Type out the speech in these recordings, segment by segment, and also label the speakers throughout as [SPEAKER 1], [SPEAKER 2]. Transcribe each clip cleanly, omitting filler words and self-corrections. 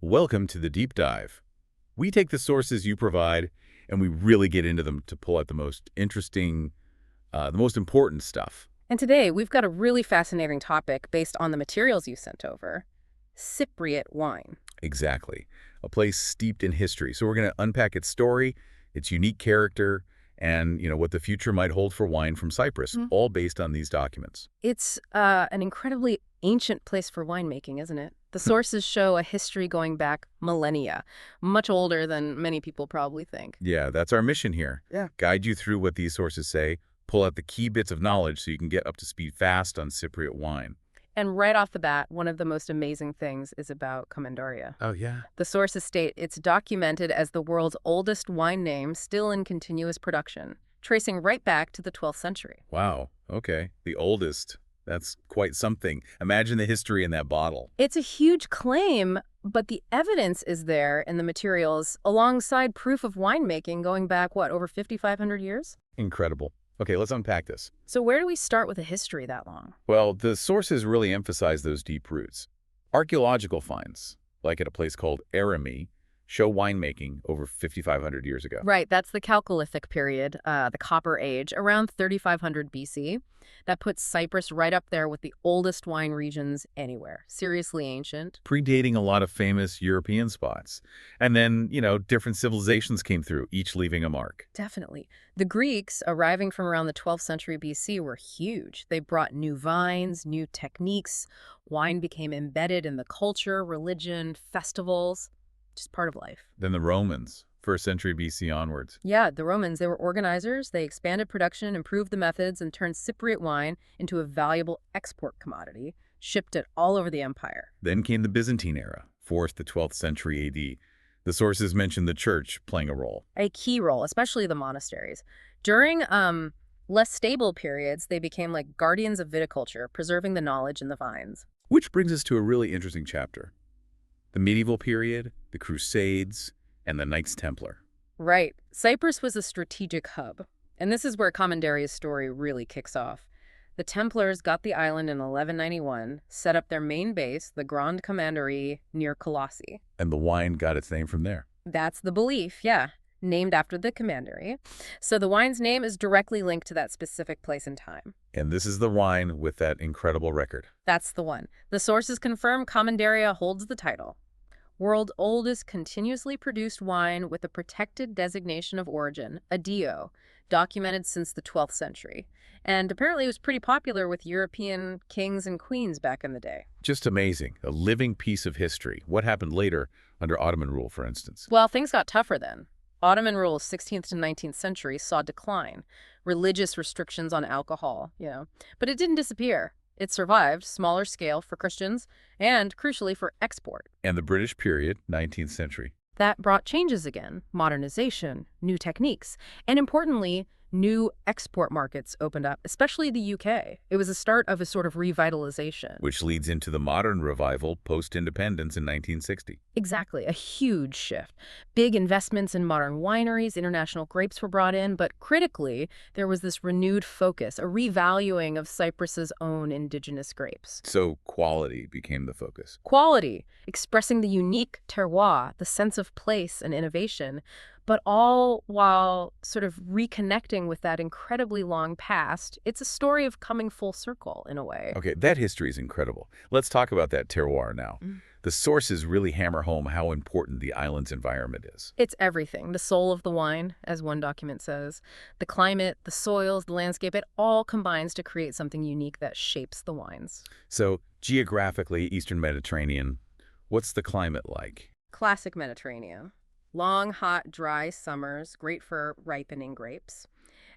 [SPEAKER 1] Welcome to the deep dive. We take the sources you provide and we really get into them to pull out the most interesting, the most important stuff.
[SPEAKER 2] And today, we've got a really fascinating topic based on the materials you sent over. Cypriot wine.
[SPEAKER 1] Exactly. A place steeped in history. So we're going to unpack its story, its unique character, and what the future might hold for wine from Cyprus, all based on these documents.
[SPEAKER 2] It's an incredibly ancient place for winemaking, isn't it? The sources show a history going back millennia, much older than many people probably think.
[SPEAKER 1] Yeah, that's our mission here.
[SPEAKER 2] Yeah.
[SPEAKER 1] Guide you through what these sources say, pull out the key bits of knowledge so you can get up to speed fast on Cypriot wine.
[SPEAKER 2] And right off the bat, one of the most amazing things is about Commendaria.
[SPEAKER 1] Oh, yeah?
[SPEAKER 2] The sources state it's documented as the world's oldest wine name still in continuous production, tracing right back to the 12th century.
[SPEAKER 1] Wow. Okay. The oldest. That's quite something. Imagine the history in that bottle.
[SPEAKER 2] It's a huge claim, but the evidence is there in the materials alongside proof of winemaking going back, over 5,500 years?
[SPEAKER 1] Incredible. Okay, let's unpack this.
[SPEAKER 2] So where do we start with a history that long?
[SPEAKER 1] Well, the sources really emphasize those deep roots. Archaeological finds, like at a place called Arami, show winemaking over 5,500 years ago.
[SPEAKER 2] Right, that's the Chalcolithic period, the Copper Age, around 3,500 BC. That puts Cyprus right up there with the oldest wine regions anywhere. Seriously ancient.
[SPEAKER 1] Predating a lot of famous European spots. And then, different civilizations came through, each leaving a mark.
[SPEAKER 2] Definitely. The Greeks, arriving from around the 12th century BC, were huge. They brought new vines, new techniques. Wine became embedded in the culture, religion, festivals. Just part of life.
[SPEAKER 1] Then the Romans, 1st century BC onwards.
[SPEAKER 2] Yeah, the Romans, they were organizers. They expanded production, improved the methods, and turned Cypriot wine into a valuable export commodity, shipped it all over the empire.
[SPEAKER 1] Then came the Byzantine era, 4th to 12th century AD. The sources mention the church playing a role.
[SPEAKER 2] A key role, especially the monasteries. During less stable periods, they became like guardians of viticulture, preserving the knowledge in the vines.
[SPEAKER 1] Which brings us to a really interesting chapter. The medieval period, the Crusades, and the Knights Templar.
[SPEAKER 2] Right. Cyprus was a strategic hub, and this is where Commendaria's story really kicks off. The Templars got the island in 1191, set up their main base, the Grand Commandery, near Colossi.
[SPEAKER 1] And the wine got its name from there.
[SPEAKER 2] That's the belief, yeah, named after the commandery. So the wine's name is directly linked to that specific place and time.
[SPEAKER 1] And this is the wine with that incredible record.
[SPEAKER 2] That's the one. The sources confirm Commendaria holds the title. World's oldest continuously produced wine with a protected designation of origin, a DO, documented since the 12th century. And apparently it was pretty popular with European kings and queens back in the day.
[SPEAKER 1] Just amazing. A living piece of history. What happened later under Ottoman rule, for instance?
[SPEAKER 2] Well, things got tougher then. Ottoman rule, 16th to 19th century, saw decline. Religious restrictions on alcohol, But it didn't disappear. It survived, smaller scale for Christians, and crucially for export.
[SPEAKER 1] And the British period, 19th century.
[SPEAKER 2] That brought changes again, modernization, new techniques, and importantly, new export markets opened up, especially the UK. It was the start of a sort of revitalization.
[SPEAKER 1] Which leads into the modern revival post-independence in 1960.
[SPEAKER 2] Exactly, a huge shift. Big investments in modern wineries, international grapes were brought in, but critically, there was this renewed focus, a revaluing of Cyprus's own indigenous grapes.
[SPEAKER 1] So quality became the focus.
[SPEAKER 2] Quality, expressing the unique terroir, the sense of place and innovation, but all while sort of reconnecting with that incredibly long past. It's a story of coming full circle, in a way.
[SPEAKER 1] Okay, that history is incredible. Let's talk about that terroir now. The sources really hammer home how important the island's environment is.
[SPEAKER 2] It's everything. The soul of the wine, as one document says. The climate, the soils, the landscape, it all combines to create something unique that shapes the wines.
[SPEAKER 1] So, geographically, Eastern Mediterranean, what's the climate like?
[SPEAKER 2] Classic Mediterranean. Long, hot, dry summers, great for ripening grapes.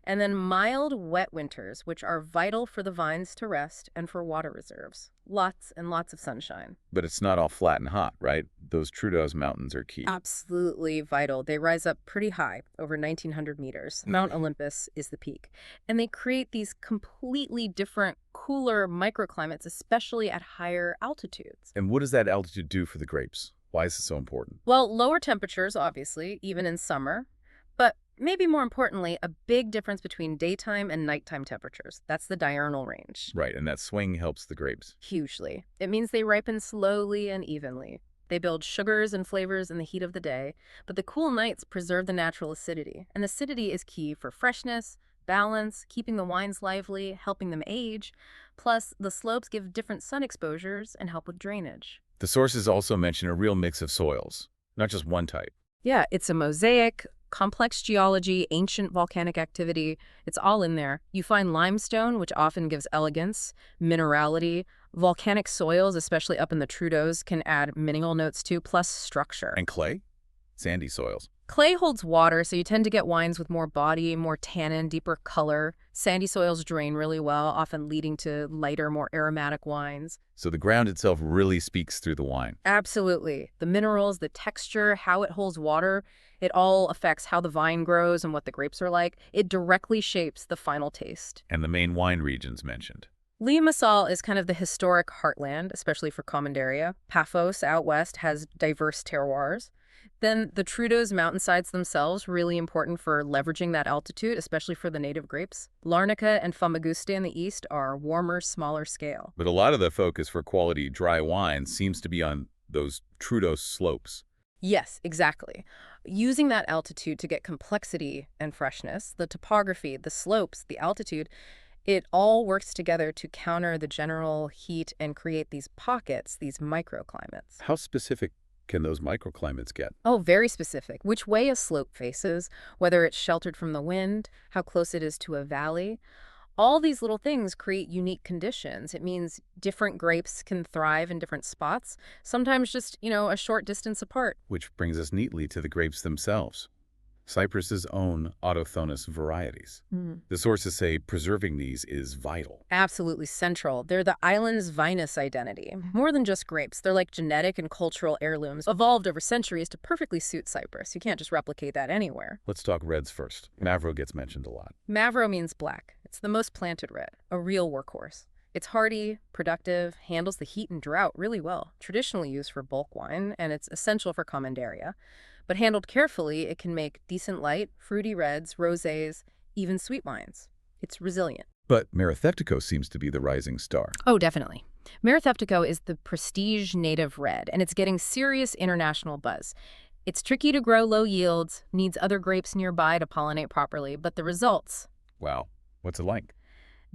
[SPEAKER 2] And then mild, wet winters, which are vital for the vines to rest and for water reserves. Lots and lots of sunshine.
[SPEAKER 1] But it's not all flat and hot, right? Those Troodos Mountains are key.
[SPEAKER 2] Absolutely vital. They rise up pretty high, over 1,900 meters. Mount Olympus is the peak. And they create these completely different, cooler microclimates, especially at higher altitudes.
[SPEAKER 1] And what does that altitude do for the grapes? Why is it so important?
[SPEAKER 2] Well, lower temperatures, obviously, even in summer. But maybe more importantly, a big difference between daytime and nighttime temperatures. That's the diurnal range.
[SPEAKER 1] Right, and that swing helps the grapes.
[SPEAKER 2] Hugely. It means they ripen slowly and evenly. They build sugars and flavors in the heat of the day, but the cool nights preserve the natural acidity. And acidity is key for freshness, balance, keeping the wines lively, helping them age. Plus, the slopes give different sun exposures and help with drainage.
[SPEAKER 1] The sources also mention a real mix of soils, not just one type.
[SPEAKER 2] Yeah, it's a mosaic, complex geology, ancient volcanic activity. It's all in there. You find limestone, which often gives elegance, minerality. Volcanic soils, especially up in the Troodos, can add mineral notes too, plus structure.
[SPEAKER 1] And clay? Sandy soils.
[SPEAKER 2] Clay holds water, so you tend to get wines with more body, more tannin, deeper color. Sandy soils drain really well, often leading to lighter, more aromatic wines.
[SPEAKER 1] So the ground itself really speaks through the wine.
[SPEAKER 2] Absolutely. The minerals, the texture, how it holds water, it all affects how the vine grows and what the grapes are like. It directly shapes the final taste.
[SPEAKER 1] And the main wine regions mentioned.
[SPEAKER 2] Limassol is kind of the historic heartland, especially for Commandaria. Paphos out west has diverse terroirs. Then the Troodos Mountainsides themselves, really important for leveraging that altitude, especially for the native grapes. Larnaca and Famagusta in the east are warmer, smaller scale.
[SPEAKER 1] But a lot of the focus for quality dry wine seems to be on those Troodos slopes.
[SPEAKER 2] Yes, exactly. Using that altitude to get complexity and freshness, the topography, the slopes, the altitude, it all works together to counter the general heat and create these pockets, these microclimates.
[SPEAKER 1] How specific can those microclimates get?
[SPEAKER 2] Oh, very specific. Which way a slope faces, whether it's sheltered from the wind, how close it is to a valley. All these little things create unique conditions. It means different grapes can thrive in different spots, sometimes just, a short distance apart.
[SPEAKER 1] Which brings us neatly to the grapes themselves. Cyprus's own autochthonous varieties. The sources say preserving these is vital.
[SPEAKER 2] Absolutely central. They're the island's vinous identity. More than just grapes, they're like genetic and cultural heirlooms, evolved over centuries to perfectly suit Cyprus. You can't just replicate that anywhere.
[SPEAKER 1] Let's talk reds first. Mavro gets mentioned a lot.
[SPEAKER 2] Mavro means black. It's the most planted red, a real workhorse. It's hardy, productive, handles the heat and drought really well. Traditionally used for bulk wine, and it's essential for Commandaria. But handled carefully, it can make decent light, fruity reds, rosés, even sweet wines. It's resilient.
[SPEAKER 1] But Maratheftiko seems to be the rising star.
[SPEAKER 2] Oh, definitely. Maratheftiko is the prestige native red, and it's getting serious international buzz. It's tricky to grow low yields, needs other grapes nearby to pollinate properly, but the results...
[SPEAKER 1] Wow. What's it like?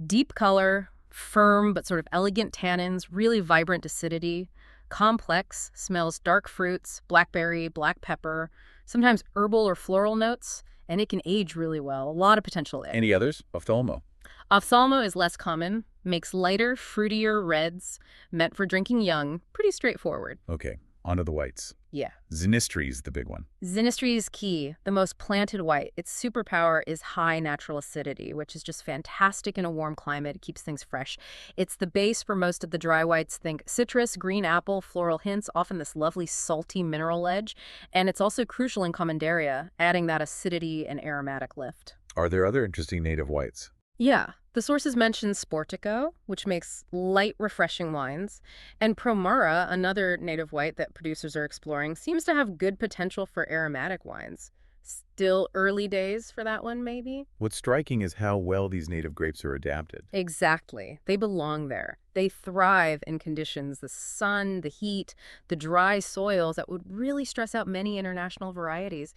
[SPEAKER 2] Deep color, firm but sort of elegant tannins, really vibrant acidity, complex, smells dark fruits, blackberry, black pepper, sometimes herbal or floral notes, and it can age really well. A lot of potential there.
[SPEAKER 1] Any others? Ophthalmo.
[SPEAKER 2] Ophthalmo is less common, makes lighter, fruitier reds, meant for drinking young, pretty straightforward.
[SPEAKER 1] Okay, on to the whites.
[SPEAKER 2] Yeah.
[SPEAKER 1] Xynisteri is the big one.
[SPEAKER 2] Xynisteri is key, the most planted white. Its superpower is high natural acidity, which is just fantastic in a warm climate. It keeps things fresh. It's the base for most of the dry whites. Think citrus, green apple, floral hints, often this lovely salty mineral edge. And it's also crucial in Commandaria, adding that acidity and aromatic lift.
[SPEAKER 1] Are there other interesting native whites?
[SPEAKER 2] Yeah, the sources mention Sportico, which makes light, refreshing wines, and Promura, another native white that producers are exploring, seems to have good potential for aromatic wines. Still early days for that one, maybe?
[SPEAKER 1] What's striking is how well these native grapes are adapted.
[SPEAKER 2] Exactly. They belong there. They thrive in conditions, the sun, the heat, the dry soils that would really stress out many international varieties.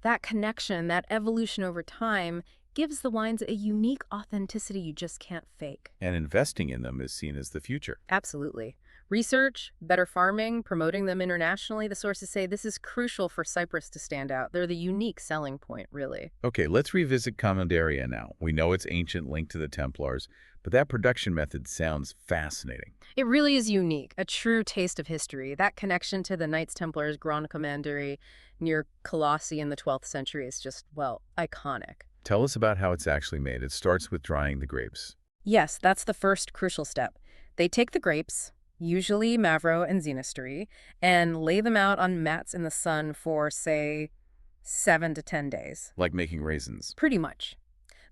[SPEAKER 2] That connection, that evolution over time, gives the wines a unique authenticity you just can't fake.
[SPEAKER 1] And investing in them is seen as the future.
[SPEAKER 2] Absolutely. Research, better farming, promoting them internationally, the sources say this is crucial for Cyprus to stand out. They're the unique selling point, really.
[SPEAKER 1] Okay, let's revisit Commandaria now. We know it's ancient, linked to the Templars, but that production method sounds fascinating.
[SPEAKER 2] It really is unique, a true taste of history. That connection to the Knights Templars Grand Commandery near Colossi in the 12th century is just, well, iconic.
[SPEAKER 1] Tell us about how it's actually made. It starts with drying the grapes.
[SPEAKER 2] Yes, that's the first crucial step. They take the grapes, usually Mavro and Xynisteri, and lay them out on mats in the sun for, say, 7 to 10 days.
[SPEAKER 1] Like making raisins.
[SPEAKER 2] Pretty much.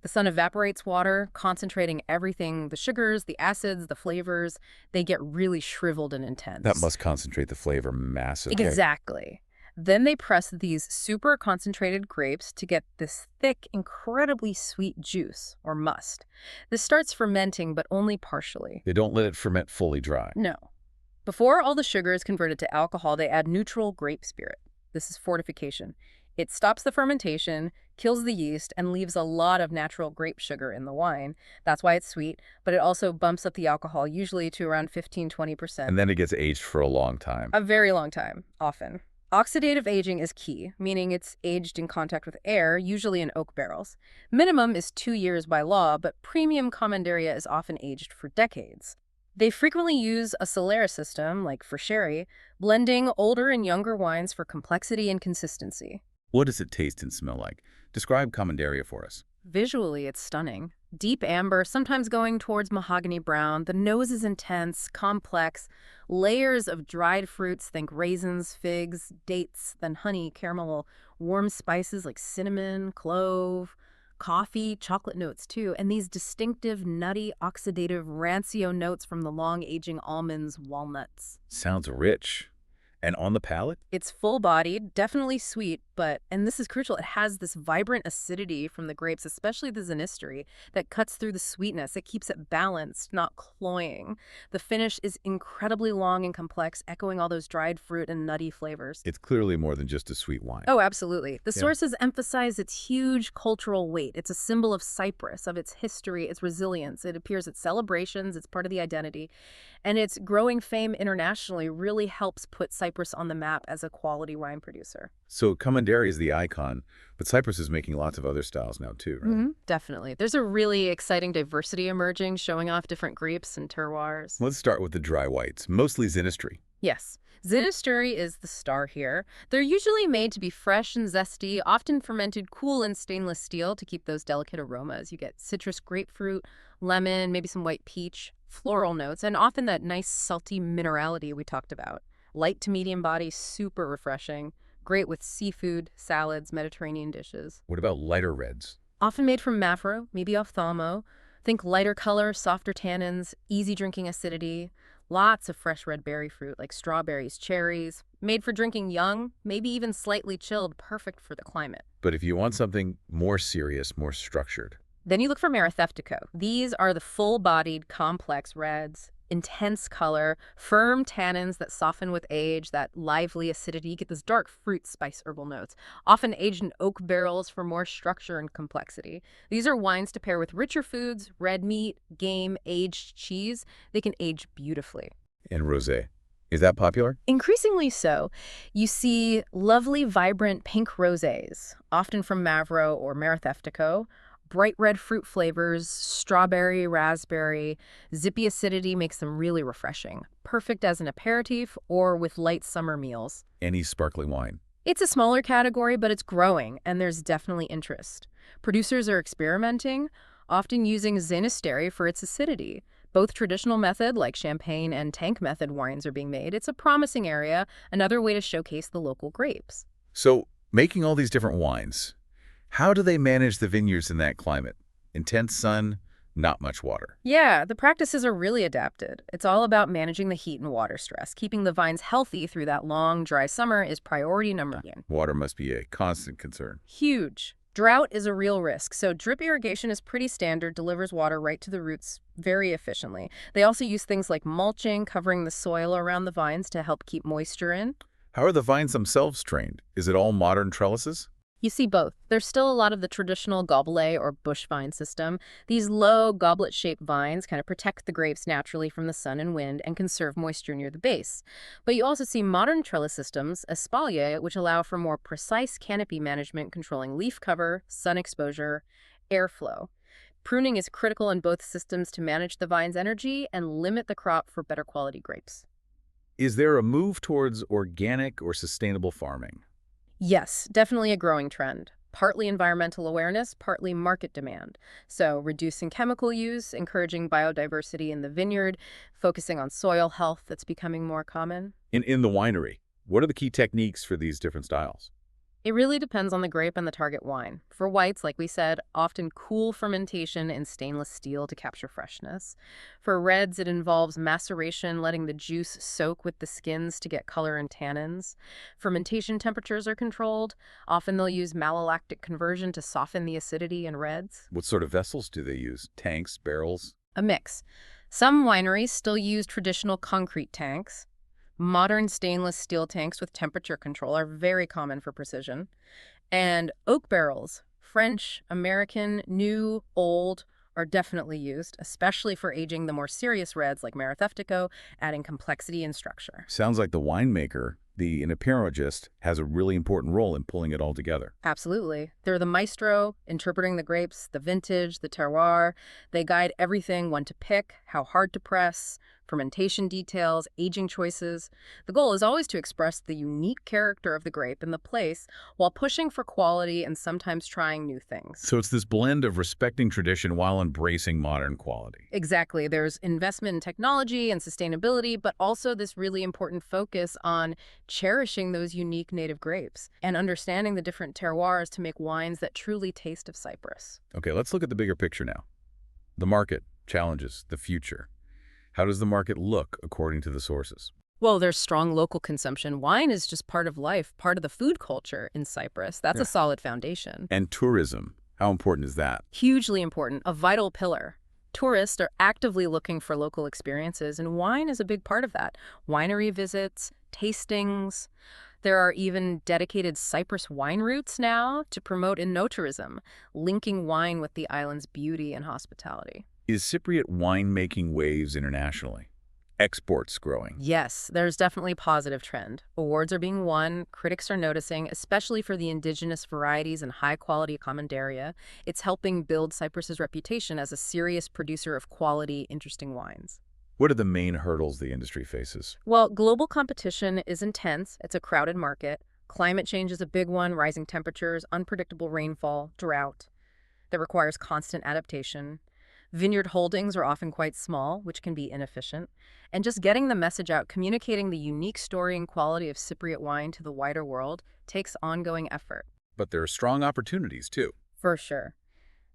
[SPEAKER 2] The sun evaporates water, concentrating everything, the sugars, the acids, the flavors. They get really shriveled and intense.
[SPEAKER 1] That must concentrate the flavor massively.
[SPEAKER 2] Exactly. Then they press these super concentrated grapes to get this thick, incredibly sweet juice, or must. This starts fermenting, but only partially.
[SPEAKER 1] They don't let it ferment fully dry.
[SPEAKER 2] No. Before all the sugar is converted to alcohol, they add neutral grape spirit. This is fortification. It stops the fermentation, kills the yeast, and leaves a lot of natural grape sugar in the wine. That's why it's sweet, but it also bumps up the alcohol, usually to around 15–20%.
[SPEAKER 1] And then it gets aged for a long time.
[SPEAKER 2] A very long time, often. Oxidative aging is key, meaning it's aged in contact with air, usually in oak barrels. Minimum is 2 years by law, but premium Commanderia is often aged for decades. They frequently use a Solera system, like for sherry, blending older and younger wines for complexity and consistency.
[SPEAKER 1] What does it taste and smell like? Describe Commanderia for us.
[SPEAKER 2] Visually, it's stunning. Deep amber, sometimes going towards mahogany brown. The nose is intense, complex. Layers of dried fruits, think raisins, figs, dates, then honey, caramel, warm spices like cinnamon, clove, coffee, chocolate notes too, and these distinctive, nutty, oxidative, rancio notes from the long-aging almonds, walnuts.
[SPEAKER 1] Sounds rich. And on the palate?
[SPEAKER 2] It's full-bodied, definitely sweet, but, and this is crucial, it has this vibrant acidity from the grapes, especially the Xynisteri, that cuts through the sweetness. It keeps it balanced, not cloying. The finish is incredibly long and complex, echoing all those dried fruit and nutty flavors.
[SPEAKER 1] It's clearly more than just a sweet wine.
[SPEAKER 2] Oh, absolutely. The sources emphasize its huge cultural weight. It's a symbol of Cyprus, of its history, its resilience. It appears at celebrations, it's part of the identity. And its growing fame internationally really helps put Cyprus on the map as a quality wine producer.
[SPEAKER 1] So Commanderia is the icon, but Cyprus is making lots of other styles now too, right?
[SPEAKER 2] Definitely. There's a really exciting diversity emerging, showing off different grapes and terroirs.
[SPEAKER 1] Let's start with the dry whites, mostly Xynisteri.
[SPEAKER 2] Yes. Xynisteri is the star here. They're usually made to be fresh and zesty, often fermented cool in stainless steel to keep those delicate aromas. You get citrus grapefruit, lemon, maybe some white peach, floral notes, and often that nice salty minerality we talked about. Light to medium body, super refreshing. Great with seafood, salads, Mediterranean dishes.
[SPEAKER 1] What about lighter reds?
[SPEAKER 2] Often made from Mafro, maybe ophthalmo. Think lighter color, softer tannins, easy drinking acidity. Lots of fresh red berry fruit like strawberries, cherries. Made for drinking young, maybe even slightly chilled, perfect for the climate.
[SPEAKER 1] But if you want something more serious, more structured.
[SPEAKER 2] Then you look for Maratheftiko. These are the full-bodied, complex reds. Intense color, firm tannins that soften with age, that lively acidity. You get those dark fruit spice herbal notes, often aged in oak barrels for more structure and complexity. These are wines to pair with richer foods, red meat, game, aged cheese. They can age beautifully.
[SPEAKER 1] And rosé. Is that popular?
[SPEAKER 2] Increasingly so. You see lovely, vibrant pink rosés, often from Mavro or Maratheftiko. Bright red fruit flavors, strawberry, raspberry, zippy acidity makes them really refreshing. Perfect as an aperitif or with light summer meals.
[SPEAKER 1] Any sparkling wine.
[SPEAKER 2] It's a smaller category, but it's growing, and there's definitely interest. Producers are experimenting, often using Xynisteri for its acidity. Both traditional method, like champagne, and tank method wines are being made. It's a promising area, another way to showcase the local grapes.
[SPEAKER 1] So, making all these different wines, how do they manage the vineyards in that climate? Intense sun, not much water.
[SPEAKER 2] Yeah, the practices are really adapted. It's all about managing the heat and water stress. Keeping the vines healthy through that long, dry summer is priority number one.
[SPEAKER 1] Water must be a constant concern.
[SPEAKER 2] Huge. Drought is a real risk, so drip irrigation is pretty standard, delivers water right to the roots very efficiently. They also use things like mulching, covering the soil around the vines to help keep moisture in.
[SPEAKER 1] How are the vines themselves trained? Is it all modern trellises?
[SPEAKER 2] You see both. There's still a lot of the traditional gobelet or bush vine system. These low goblet-shaped vines kind of protect the grapes naturally from the sun and wind and conserve moisture near the base. But you also see modern trellis systems, espalier, which allow for more precise canopy management, controlling leaf cover, sun exposure, airflow. Pruning is critical in both systems to manage the vine's energy and limit the crop for better quality grapes.
[SPEAKER 1] Is there a move towards organic or sustainable farming?
[SPEAKER 2] Yes, definitely a growing trend. Partly environmental awareness, partly market demand. So reducing chemical use, encouraging biodiversity in the vineyard, focusing on soil health that's becoming more common.
[SPEAKER 1] In the winery, what are the key techniques for these different styles?
[SPEAKER 2] It really depends on the grape and the target wine. For whites, like we said, often cool fermentation in stainless steel to capture freshness. For reds, it involves maceration, letting the juice soak with the skins to get color and tannins. Fermentation temperatures are controlled. Often they'll use malolactic conversion to soften the acidity in reds.
[SPEAKER 1] What sort of vessels do they use? Tanks, barrels?
[SPEAKER 2] A mix. Some wineries still use traditional concrete tanks. Modern stainless steel tanks with temperature control are very common for precision. And oak barrels, French, American, new, old, are definitely used, especially for aging the more serious reds like Maratheftiko, adding complexity and structure.
[SPEAKER 1] Sounds like the winemaker, the enologist, has a really important role in pulling it all together.
[SPEAKER 2] Absolutely. They're the maestro, interpreting the grapes, the vintage, the terroir. They guide everything, when to pick, how hard to press, fermentation details, aging choices. The goal is always to express the unique character of the grape and the place while pushing for quality and sometimes trying new things.
[SPEAKER 1] So it's this blend of respecting tradition while embracing modern quality.
[SPEAKER 2] Exactly. There's investment in technology and sustainability, but also this really important focus on cherishing those unique native grapes and understanding the different terroirs to make wines that truly taste of Cyprus.
[SPEAKER 1] Okay, let's look at the bigger picture now. The market, challenges, the future. How does the market look according to the sources?
[SPEAKER 2] Well, there's strong local consumption. Wine is just part of life, part of the food culture in Cyprus. That's a solid foundation.
[SPEAKER 1] And tourism, how important is that?
[SPEAKER 2] Hugely important, a vital pillar. Tourists are actively looking for local experiences, and wine is a big part of that. Winery visits, tastings. There are even dedicated Cyprus wine routes now to promote eno-tourism, linking wine with the island's beauty and hospitality.
[SPEAKER 1] Is Cypriot wine making waves internationally? Exports growing?
[SPEAKER 2] Yes, there's definitely a positive trend. Awards are being won, critics are noticing, especially for the indigenous varieties and high-quality commanderia. It's helping build Cyprus's reputation as a serious producer of quality, interesting wines.
[SPEAKER 1] What are the main hurdles the industry faces?
[SPEAKER 2] Well, global competition is intense. It's a crowded market. Climate change is a big one, rising temperatures, unpredictable rainfall, drought. That requires constant adaptation. Vineyard holdings are often quite small, which can be inefficient. And just getting the message out, communicating the unique story and quality of Cypriot wine to the wider world takes ongoing effort.
[SPEAKER 1] But there are strong opportunities, too.
[SPEAKER 2] For sure.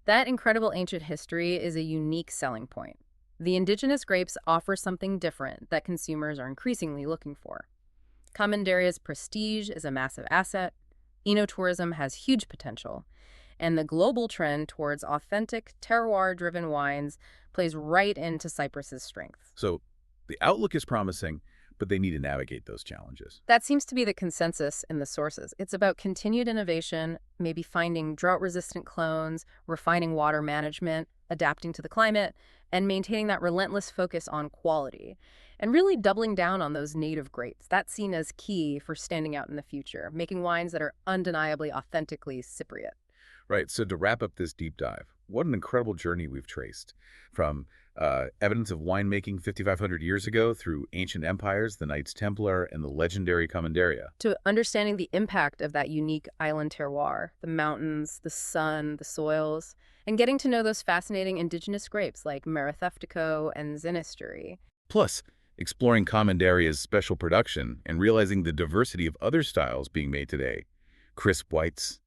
[SPEAKER 2] That incredible ancient history is a unique selling point. The indigenous grapes offer something different that consumers are increasingly looking for. Comanderia's prestige is a massive asset. Enotourism has huge potential. And the global trend towards authentic, terroir-driven wines plays right into Cyprus's strength.
[SPEAKER 1] So the outlook is promising, but they need to navigate those challenges.
[SPEAKER 2] That seems to be the consensus in the sources. It's about continued innovation, maybe finding drought-resistant clones, refining water management, adapting to the climate, and maintaining that relentless focus on quality. And really doubling down on those native grapes. That's seen as key for standing out in the future, making wines that are undeniably, authentically Cypriot.
[SPEAKER 1] Right, so to wrap up this deep dive, what an incredible journey we've traced. From evidence of winemaking 5,500 years ago through ancient empires, the Knights Templar, and the legendary Commanderia.
[SPEAKER 2] To understanding the impact of that unique island terroir, the mountains, the sun, the soils, and getting to know those fascinating indigenous grapes like Maratheftiko and Xynisteri.
[SPEAKER 1] Plus, exploring Commanderia's special production and realizing the diversity of other styles being made today. Crisp whites,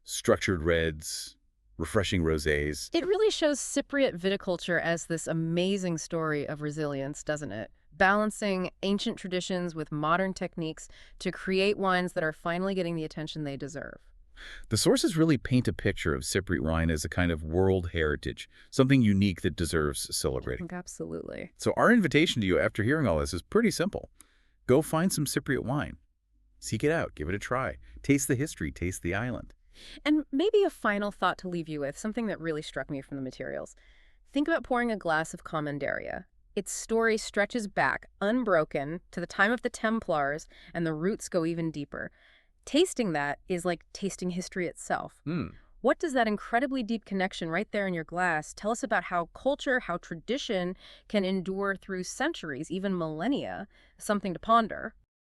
[SPEAKER 1] structured reds, refreshing rosés.
[SPEAKER 2] It really shows Cypriot viticulture as this amazing story of resilience, doesn't it? Balancing ancient traditions with modern techniques to create wines that are finally getting the attention they deserve.
[SPEAKER 1] The sources really paint a picture of Cypriot wine as a kind of world heritage, something unique that deserves
[SPEAKER 2] I
[SPEAKER 1] celebrating.
[SPEAKER 2] think absolutely.
[SPEAKER 1] So our invitation to you after hearing all this is pretty simple. Go find some Cypriot wine. Seek it out. Give it a try. Taste the history. Taste the island.
[SPEAKER 2] And maybe a final thought to leave you with, something that really struck me from the materials. Think about pouring a glass of Commanderia. Its story stretches back, unbroken, to the time of the Templars, and the roots go even deeper. Tasting that is like tasting history itself. What does that incredibly deep connection right there in your glass tell us about how culture, how tradition can endure through centuries, even millennia? Something to ponder.